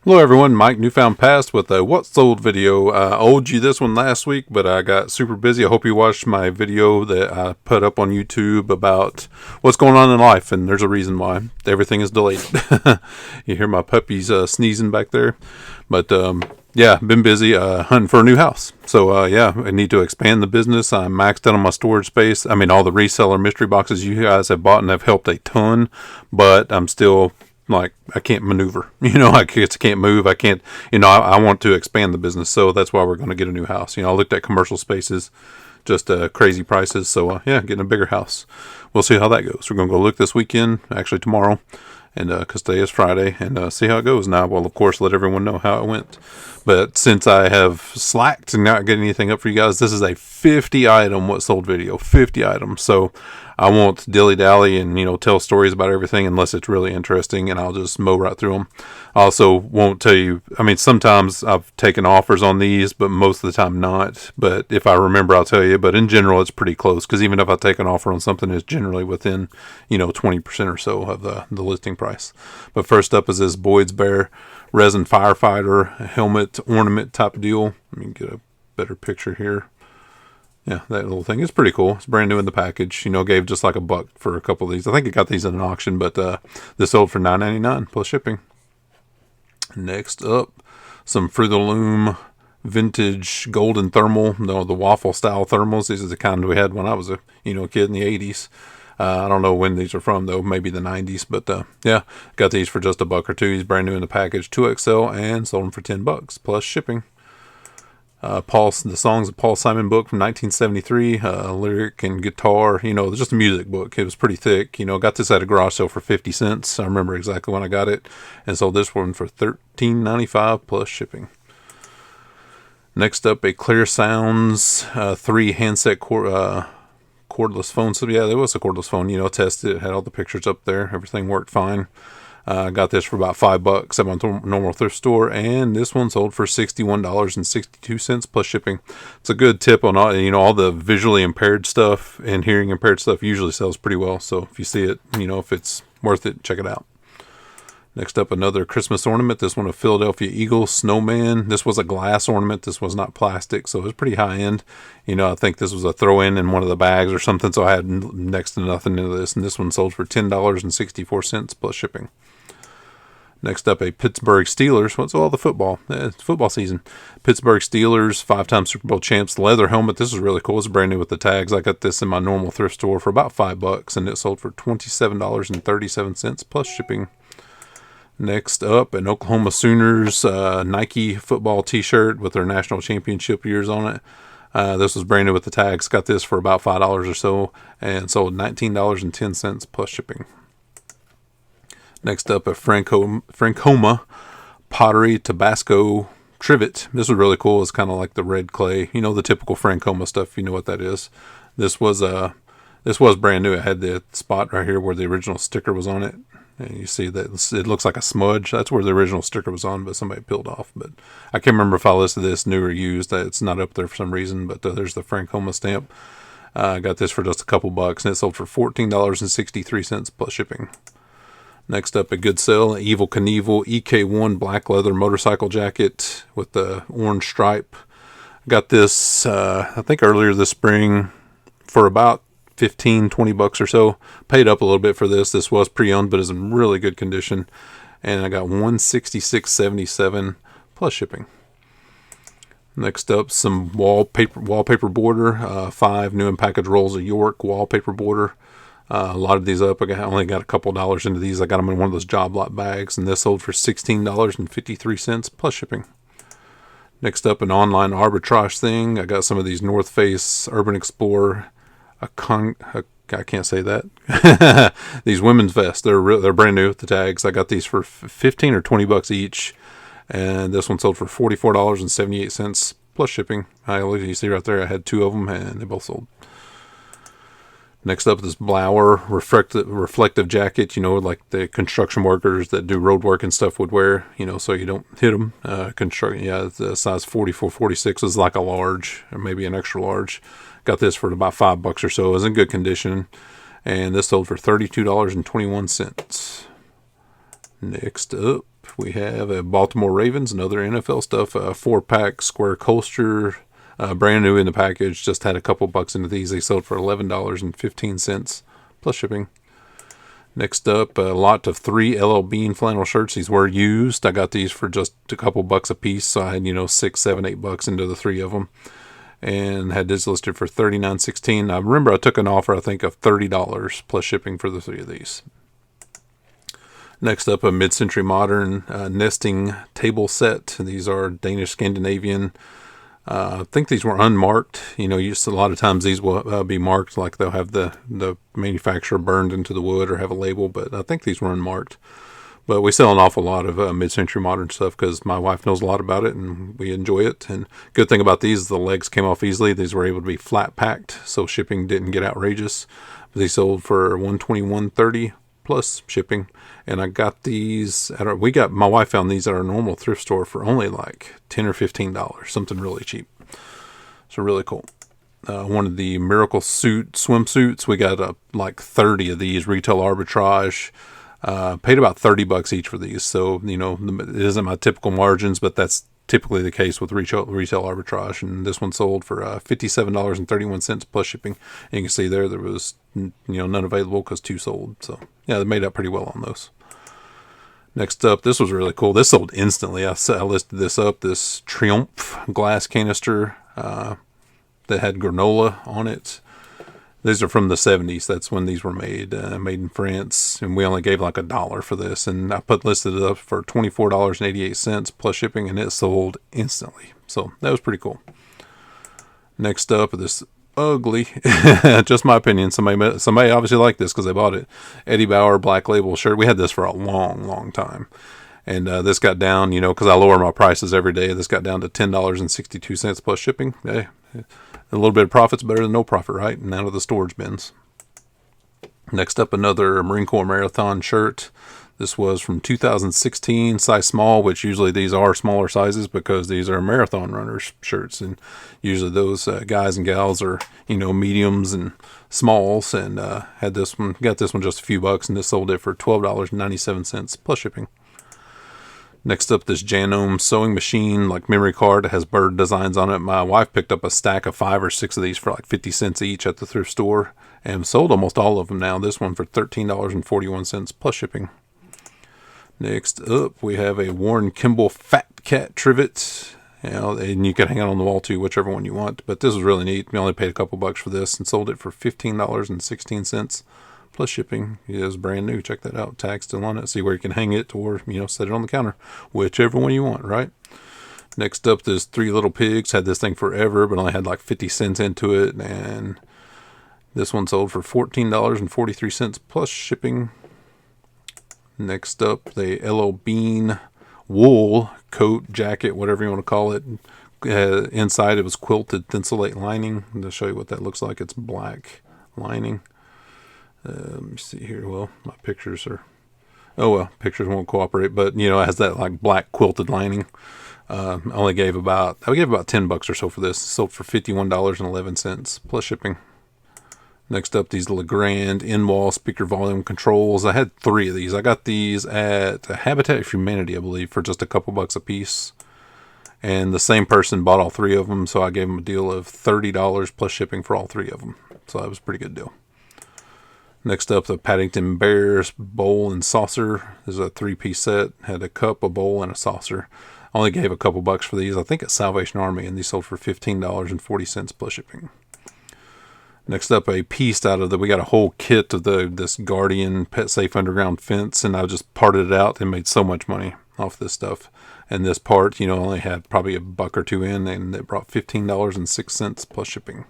Hello everyone, Mike Newfound Past with a What Sold video. I owed you this one last week, but I got super busy. I hope you watched my video that I put up on YouTube about what's going on in life, and there's a reason why. Everything is delayed. You hear my puppies sneezing back there. But yeah, been busy hunting for a new house. So yeah, I need to expand the business. I'm maxed out on my storage space. I mean, all the reseller mystery boxes you guys have bought and have helped a ton, but I'm still... like, I can't maneuver, I can't move. I can't, I want to expand the business. So that's why we're going to get a new house. I looked at commercial spaces, just crazy prices. So yeah, getting a bigger house. We'll see how that goes. We're going to go look this weekend, actually tomorrow, and because today is Friday, and see how it goes. Now, we'll of course let everyone know how it went. But since I have slacked and not getting anything up for you guys, this is a 50 item What Sold video, 50 items. So I won't dilly dally and tell stories about everything unless it's really interesting, and I'll just mow right through them. I also won't tell you. I mean, sometimes I've taken offers on these, but most of the time not. But if I remember, I'll tell you. But in general, it's pretty close, because even if I take an offer on something, it's generally within 20% or so of the listing price. But first up is this Boyd's Bear resin firefighter helmet ornament type deal. Let me get a better picture here. Yeah, that little thing is pretty cool. It's brand new in the package. Gave just like $1 for a couple of these. I think I got these in an auction, but this sold for $9.99 plus shipping. Next up, some Fruit of the Loom vintage golden thermal, the waffle style thermals. These are the kind we had when I was a kid in the 80s. I don't know when these are from though, maybe the 90s, but yeah, got these for just $1 or $2. He's brand new in the package, 2XL, and sold them for $10 plus shipping. The Songs of Paul Simon book from 1973, lyric and guitar, just a music book. It was pretty thick. Got this at a garage sale for 50 cents. I remember exactly when I got it, and sold this one for $13.95 plus shipping. Next up, a Clear Sounds 3 handset cordless phone. So yeah, there was a cordless phone, tested it, had all the pictures up there. Everything worked fine. Got this for about $5 at my normal thrift store, and this one sold for $61.62 plus shipping. It's a good tip on all the visually impaired stuff and hearing impaired stuff usually sells pretty well. So if you see it, if it's worth it, check it out. Next up, another Christmas ornament. This one, a Philadelphia Eagles snowman. This was a glass ornament. This was not plastic, so it was pretty high end. I think this was a throw-in in one of the bags or something, so I had next to nothing into this. And this one sold for $10.64 plus shipping. Next up, a Pittsburgh Steelers. What's all the football? It's football season. Pittsburgh Steelers, 5-time Super Bowl champs, leather helmet. This is really cool. It's brand new with the tags. I got this in my normal thrift store for about $5, and it sold for $27.37 plus shipping. Next up, an Oklahoma Sooners Nike football t-shirt with their national championship years on it. This was brand new with the tags. Got this for about $5 or so, and sold $19.10 plus shipping. Next up, a Francoma pottery Tabasco trivet. This was really cool. It's kind of like the red clay, the typical Francoma stuff. You know what that is. This was brand new. It had the spot right here where the original sticker was on it. And you see that it looks like a smudge. That's where the original sticker was on, but somebody peeled off. But I can't remember if I listed this new or used. It's not up there for some reason, but there's the Francoma stamp. I got this for just a couple bucks, and it sold for $14.63 plus shipping. Next up, a good sale, Evel Knievel EK1 black leather motorcycle jacket with the orange stripe. Got this, I think earlier this spring for about $15-20 or so. Paid up a little bit for this. This was pre-owned, but is in really good condition. And I got $166.77 plus shipping. Next up, some wallpaper border. 5 new and packaged rolls of York wallpaper border. A lot of these up. I only got a couple dollars into these. I got them in one of those job lot bags, and this sold for $16.53 plus shipping. Next up, an online arbitrage thing. I got some of these North Face Urban Explorer. I can't say that. These women's vests. They're brand new with the tags. I got these for $15 or $20 each, and this one sold for $44.78 plus shipping. You see right there, I had 2 of them, and they both sold. Next up, this Blower reflective jacket, like the construction workers that do road work and stuff would wear, so you don't hit them. The size 44, 46 is like a large, or maybe an extra large. Got this for about $5 or so. It was in good condition, and this sold for $32.21. Next up, we have a Baltimore Ravens, another NFL stuff, a 4-pack square coaster, brand new in the package. Just had a couple bucks into these. They sold for $11.15 plus shipping. Next up, a lot of 3 LL Bean flannel shirts. These were used. I got these for just a couple bucks a piece, so I had, 6, 7, 8 bucks into the 3 of them, and had this listed for $39.16. I remember I took an offer, I think, of $30 plus shipping for the 3 of these. Next up, a mid-century modern nesting table set. These are Danish Scandinavian. I think these were unmarked. A lot of times these will be marked, like they'll have the manufacturer burned into the wood or have a label, but I think these were unmarked. But we sell an awful lot of mid-century modern stuff because my wife knows a lot about it and we enjoy it. And good thing about these is the legs came off easily. These were able to be flat packed, so shipping didn't get outrageous. But they sold for $121.30 plus shipping. And I got these my wife found these at our normal thrift store for only like $10 or $15, something really cheap. So really cool. One of the Miracle Suit swimsuits, we got like 30 of these, retail arbitrage. Paid about $30 each for these. So, it isn't my typical margins, but that's typically the case with retail arbitrage. And this one sold for $57.31 plus shipping. And you can see there was, none available because 2 sold. So, yeah, they made up pretty well on those. Next up, this was really cool. This sold instantly. I listed this up, this Triumph glass canister that had granola on it. These are from the 70s. That's when these were made in France. And we only gave like $1 for this. And I listed it up for $24.88 plus shipping, and it sold instantly. So that was pretty cool. Next up, this ugly, just my opinion. Somebody obviously liked this because they bought it. Eddie Bauer Black Label shirt. We had this for a long, long time. And this got down, because I lower my prices every day. This got down to $10.62 plus shipping. Hey, a little bit of profit's better than no profit, right? And out of the storage bins. Next up, another Marine Corps Marathon shirt. This was from 2016, size small, which usually these are smaller sizes because these are marathon runners shirts. And usually those guys and gals are, mediums and smalls. And got this one just a few bucks, and this sold it for $12.97 plus shipping. Next up, this Janome sewing machine, like memory card. It has bird designs on it. My wife picked up a stack of 5 or 6 of these for like 50 cents each at the thrift store and sold almost all of them now. This one for $13.41 plus shipping. Next up, we have a Warren Kimball Fat Cat Trivet. And you can hang it on the wall too, whichever one you want. But this was really neat. We only paid a couple bucks for this and sold it for $15.16 plus shipping. It is brand new. Check that out. Tag still on it. See where you can hang it or, set it on the counter. Whichever one you want, right? Next up, this 3 Little Pigs. Had this thing forever, but only had like 50 cents into it. And this one sold for $14.43 plus shipping. Next up, the LL Bean wool coat, jacket, whatever you want to call it. Inside, it was quilted thinsulate lining. To show you what that looks like, it's black lining. Let me see here. Well, my pictures pictures won't cooperate, but it has that like black quilted lining. I gave about $10 or so for this. Sold for $51.11 plus shipping. Next up, these Legrand in-wall speaker volume controls. I had 3 of these. I got these at Habitat for Humanity, I believe, for just a couple bucks a piece. And the same person bought all 3 of them, so I gave them a deal of $30 plus shipping for all 3 of them. So that was a pretty good deal. Next up, the Paddington Bears bowl and saucer. This is a 3-piece set. Had a cup, a bowl, and a saucer. Only gave a couple bucks for these. I think at Salvation Army, and these sold for $15.40 plus shipping. Next up, a piece out of we got a whole kit of this Guardian Pet Safe Underground fence, and I just parted it out and made so much money off this stuff. And this part, only had probably a buck or 2 in, and it brought $15.06 plus shipping.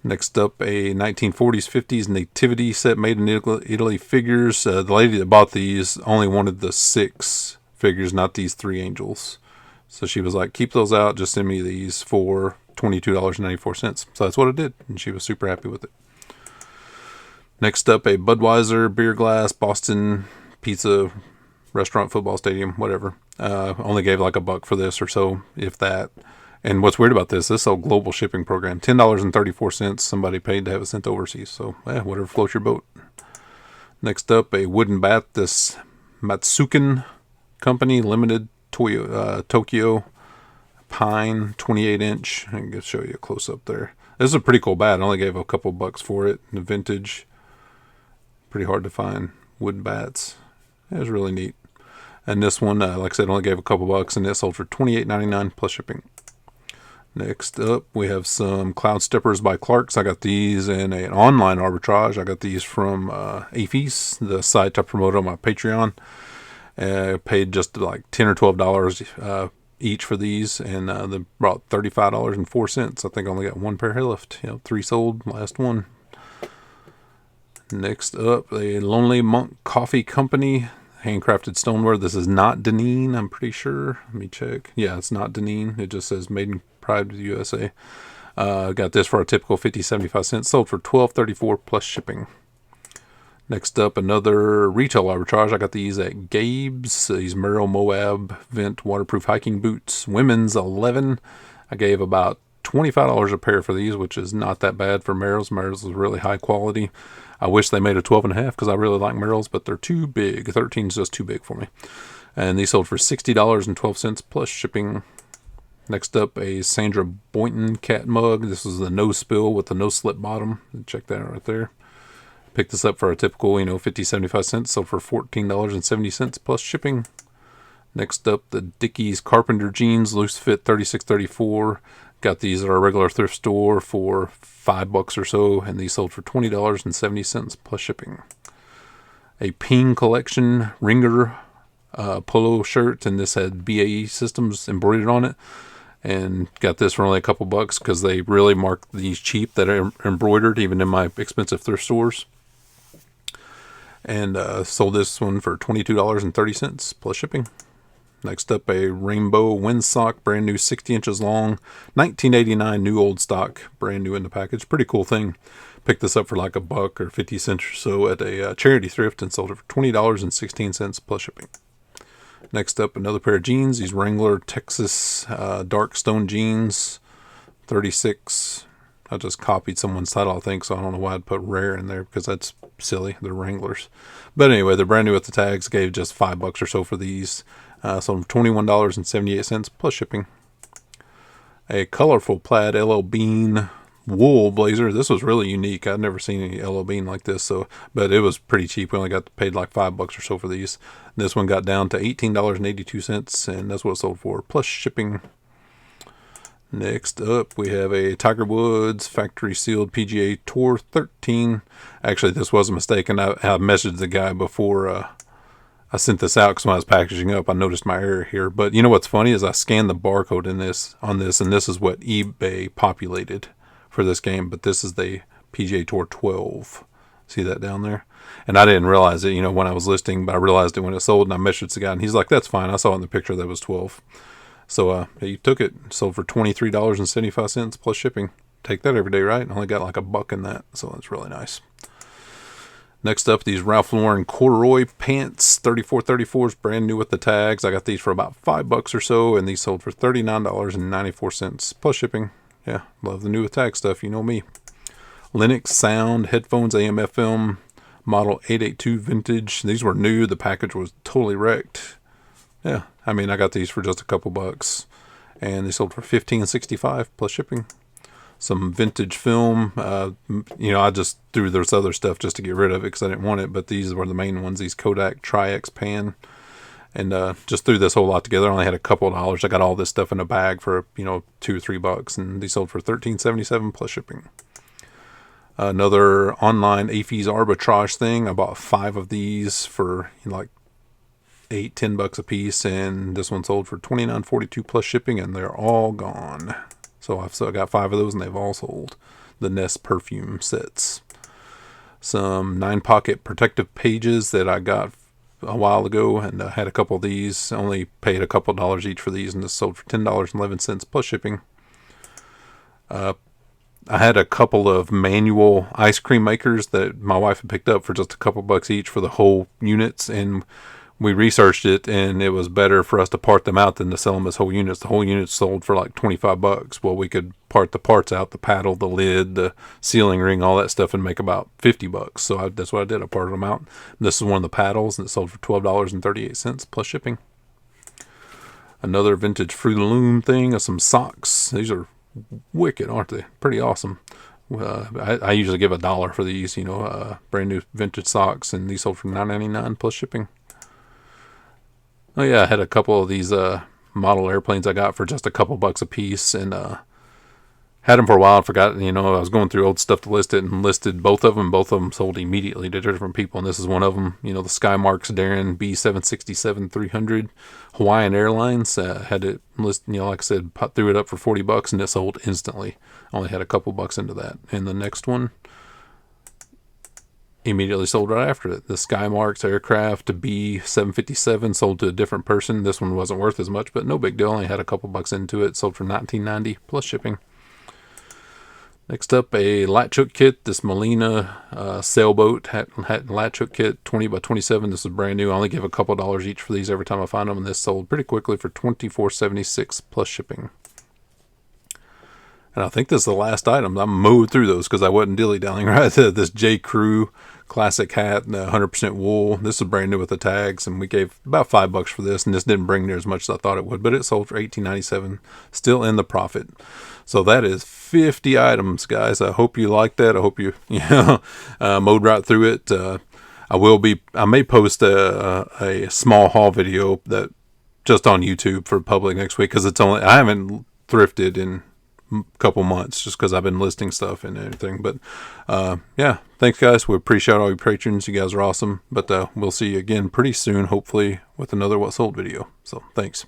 Next up, a 1940s, 50s nativity set made in Italy figures. The lady that bought these only wanted the 6 figures, not these 3 angels. So she was like, keep those out, just send me these for $22.94. So that's what I did, and she was super happy with it. Next up, a Budweiser beer glass, Boston Pizza Restaurant, football stadium, whatever. Only gave like a buck for this or so, if that. And what's weird about this whole global shipping program, $10.34 somebody paid to have it sent overseas. So, whatever floats your boat. Next up, a wooden bat, this Matsuken Company Limited Tokyo Pine 28-inch. I can show you a close-up there. This is a pretty cool bat. I only gave a couple bucks for it. The vintage. Pretty hard to find wood bats. It was really neat. And this one, like I said, only gave a couple bucks, and it sold for $28.99 plus shipping. Next up, we have some Cloud Steppers by Clark's. I got these in an online arbitrage. I got these from AFES, the site I promote on my Patreon. I paid just like $10 or $12 each for these, and they brought $35.04. I think I only got one pair left. 3 sold, last one. Next up, the Lonely Monk Coffee Company, handcrafted stoneware. This is not Deneen, I'm pretty sure. Let me check. Yeah, it's not Deneen. It just says Made in Pride of the USA. Got this for a typical 50-75 cents. Sold for $12.34 plus shipping. Next up, another retail arbitrage. I got these at Gabe's. These Merrill Moab Vent waterproof hiking boots. Women's 11. I gave about $25 a pair for these, which is not that bad for Merrell's. Merrell's is really high quality. I wish they made a 12.5 because I really like Merrell's, but they're too big. 13 is just too big for me. And these sold for $60.12 plus shipping. Next up, a Sandra Boynton cat mug. This is the no spill with the no slip bottom. Check that out right there. Picked this up for a typical, 50-75 cents. Sold for $14.70 plus shipping. Next up, the Dickies Carpenter jeans, loose fit 36-34. Got these at our regular thrift store for $5 or so, and these sold for $20.70 plus shipping. A Ping Collection Ringer polo shirt, and this had BAE Systems embroidered on it. And got this for only a couple bucks because they really mark these cheap that are embroidered, even in my expensive thrift stores. And sold this one for $22.30 plus shipping. Next up, a rainbow windsock, brand new, 60 inches long, 1989 new old stock, brand new in the package. Pretty cool thing. Picked this up for like $1 or 50 cents or so at a charity thrift and sold it for $20.16 plus shipping. Next up, another pair of jeans. These Wrangler Texas dark stone jeans, 36. I just copied someone's title, I think, so I don't know why I'd put rare in there because that's silly. They're Wranglers. But anyway, they're brand new with the tags. Gave just $5 or so for these. Sold $21.78 plus shipping. A colorful plaid LL Bean wool blazer. This was really unique. I'd never seen any LL Bean like this, but it was pretty cheap. We only got paid like $5 or so for these. This one got down to $18.82, and that's what it sold for plus shipping. Next up, we have a Tiger Woods factory sealed PGA Tour 13. Actually, this was a mistake, and I messaged the guy before I sent this out because when I was packaging up, I noticed my error here. But you know what's funny is I scanned the barcode on this, and this is what eBay populated for this game. But this is the PGA Tour 12. See that down there? And I didn't realize it, when I was listing, but I realized it when it sold, and I messaged the guy, and he's like, "That's fine. I saw in the picture that it was 12." So he took it, sold for $23.75 plus shipping. Take that every day, right? Only got like $1 in that, so that's really nice. Next up, these Ralph Lauren corduroy pants, 34-34s, brand new with the tags. I got these for about $5 or so, and these sold for $39.94 plus shipping. Yeah, love the new with tag stuff, you know me. Linux Sound headphones, AM/FM, model 882 vintage. These were new. The package was totally wrecked. Yeah, I got these for just a couple bucks, and they sold for $15.65 plus shipping. Some vintage film. I just threw this other stuff just to get rid of it because I didn't want it, but these were the main ones. These Kodak Tri-X pan, and just threw this whole lot together. I only had a couple of dollars. I got all this stuff in a bag for $2 or $3, and these sold for $13.77 plus shipping. Another online AFES arbitrage thing. I bought 5 of these for like $8-10 a piece, and this one sold for $29.42 plus shipping, and they're all gone. So I've still got 5 of those, and they've all sold. The Nest perfume sets. Some 9-pocket protective pages that I got a while ago, and I had a couple of these. Only paid a couple dollars each for these, and this sold for $10.11 plus shipping. I had a couple of manual ice cream makers that my wife had picked up for just a couple bucks each for the whole units, and we researched it, and it was better for us to part them out than to sell them as whole units. The whole units sold for like $25. Well, we could part the parts out, the paddle, the lid, the sealing ring, all that stuff, and make about $50. So that's what I did. I parted them out. This is one of the paddles, and it sold for $12.38 plus shipping. Another vintage Fruit of the Loom thing of some socks. These are wicked, aren't they? Pretty awesome. I usually give $1 for these, brand new vintage socks, and these sold for $9.99 plus shipping. Oh yeah, I had a couple of these model airplanes I got for just a couple bucks a piece, and had them for a while and forgot, I was going through old stuff to list it, and listed both of them. Both of them sold immediately to different people, and this is one of them. The Skymarks Darren B767-300 Hawaiian Airlines. Had it list, like I said, threw it up for $40, and it sold instantly. Only had a couple bucks into that. And the next one immediately sold right after it. The Skymarks aircraft B757 sold to a different person. This one wasn't worth as much, but no big deal. Only had a couple bucks into it. Sold for $19.90 plus shipping. Next up, a latch hook kit. This Molina sailboat hat latch hook kit, 20 by 27. This is brand new. I only give a couple dollars each for these every time I find them, and this sold pretty quickly for $24.76 plus shipping. And I think this is the last item. I mowed through those because I wasn't dilly-dallying. Right, this J. Crew classic hat, 100% wool. This is brand new with the tags, and we gave about $5 for this, and this didn't bring near as much as I thought it would, but it sold for $18.97, still in the profit. So that is 50 items, guys. I hope you liked that. I hope you mowed right through it. I may post a small haul video that just on YouTube for public next week, because I haven't thrifted in a couple months just because I've been listing stuff and everything. But yeah, thanks guys. We appreciate all your patrons. You guys are awesome. But we'll see you again pretty soon, hopefully with another What Sold video. So thanks.